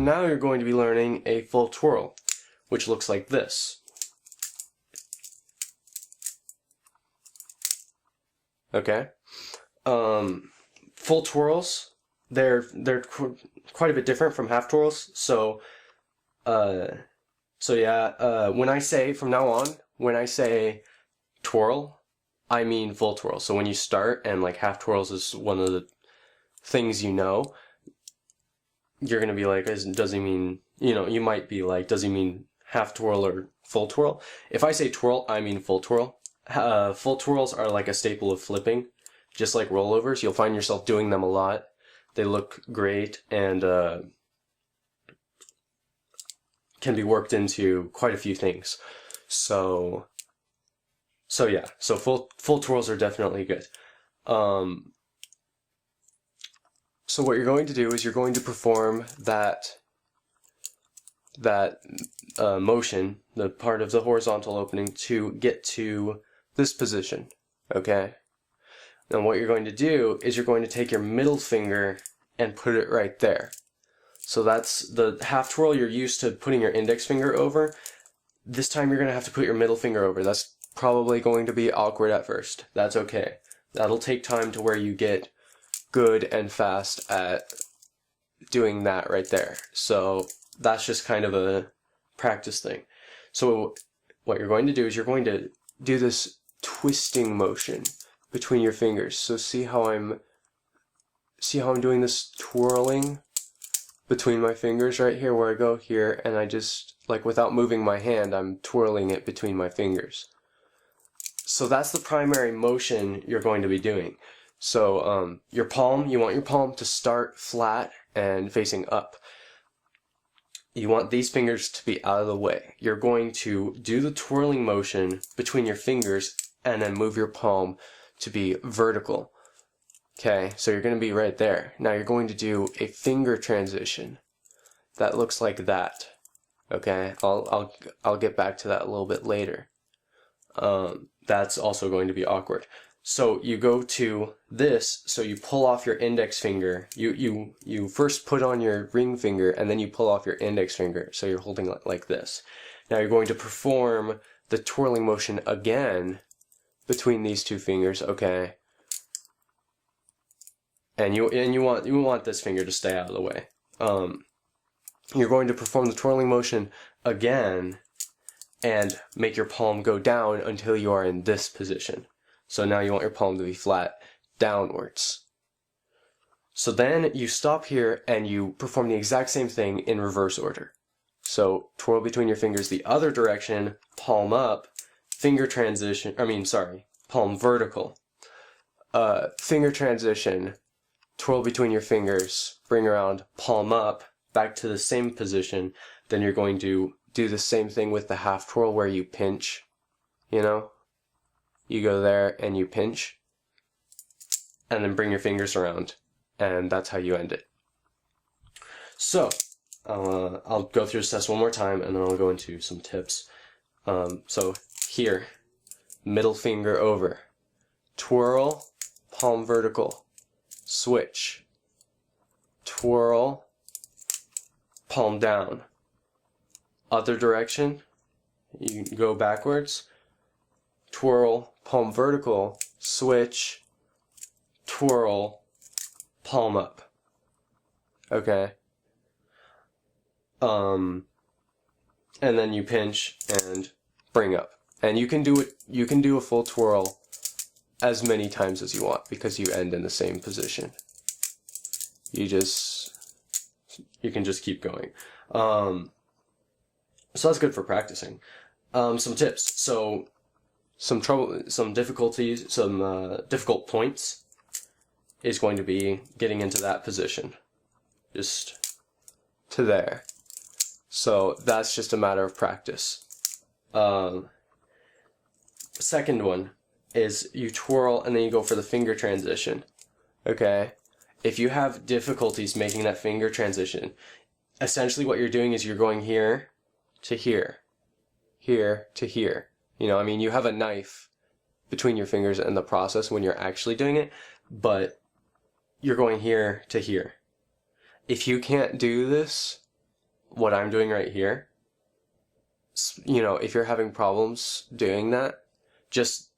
Now you're going to be learning a full twirl, which looks like this. Okay? Full twirls, they're quite a bit different from half twirls. So yeah, when I say, from now on, when I say twirl, I mean full twirl. So when you start and like half twirls is one of the things you know, you're gonna be like, does he mean, you might be like, does he mean half twirl or full twirl? If I say twirl, I mean full twirl. Full twirls are like a staple of flipping, just like rollovers. You'll find yourself doing them a lot. They look great and can be worked into quite a few things. So yeah, so full twirls are definitely good. So what you're going to do is you're going to perform that motion, the part of the horizontal opening, to get to this position, okay? Now what you're going to do is you're going to take your middle finger and put it right there. So that's the half twirl you're used to putting your index finger over. This time you're going to have to put your middle finger over. That's probably going to be awkward at first. That's okay. That'll take time to where you get good and fast at doing that right there. So that's just kind of a practice thing. So what you're going to do is you're going to do this twisting motion between your fingers. So see how I'm doing this twirling between my fingers right here, where I go here and I just, like, without moving my hand, I'm twirling it between my fingers. So that's the primary motion you're going to be doing. So your palm, you want your palm to start flat and facing up. You want these fingers to be out of the way. You're going to do the twirling motion between your fingers and then move your palm to be vertical. Okay, so you're going to be right there. Now you're going to do a finger transition that looks like that. Okay, I'll get back to that a little bit later. That's also going to be awkward. So you go to this, so you pull off your index finger. You first put on your ring finger and then you pull off your index finger, so you're holding it like this. Now you're going to perform the twirling motion again between these two fingers, okay? And you want this finger to stay out of the way. You're going to perform the twirling motion again and make your palm go down until you are in this position. So now you want your palm to be flat downwards. So then you stop here and you perform the exact same thing in reverse order. So twirl between your fingers the other direction, palm up, finger transition, palm vertical. Finger transition, twirl between your fingers, bring around, palm up, back to the same position. Then you're going to do the same thing with the half twirl where you pinch, You go there and you pinch, and then bring your fingers around, and that's how you end it. So, I'll go through this test one more time, and then I'll go into some tips. So here, middle finger over, twirl, palm vertical, switch, twirl, palm down. Other direction, you go backwards, twirl, palm vertical, switch, twirl, palm up. Okay. And then you pinch and bring up. And you can do a full twirl as many times as you want because you end in the same position. You can just keep going. So that's good for practicing. Some tips. So some difficulties, some difficult points is going to be getting into that position. Just to there. So that's just a matter of practice. Second one is you twirl and then you go for the finger transition. Okay? If you have difficulties making that finger transition, essentially what you're doing is you're going here to here, here to here. You have a knife between your fingers in the process when you're actually doing it, but you're going here to here. If you can't do this, what I'm doing right here, you know, if you're having problems doing that, just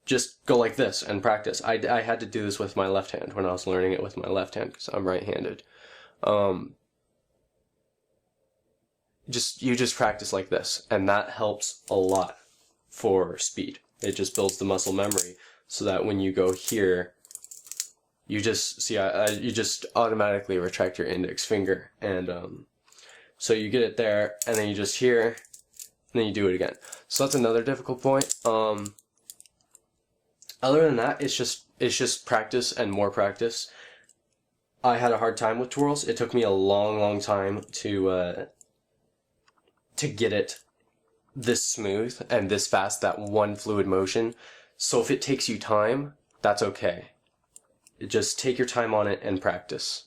go like this and practice. I had to do this with my left hand when I was learning it with my left hand because I'm right-handed. You just practice like this, and that helps a lot for speed. It just builds the muscle memory so that when you go here, you just see you just automatically retract your index finger, and so you get it there, and then you just here, and then you do it again. So that's another difficult point. Other than that, it's just practice and more practice. I had a hard time with twirls. It took me a long time to get it this smooth and this fast, that one fluid motion. So if it takes you time, that's okay. Just take your time on it and practice.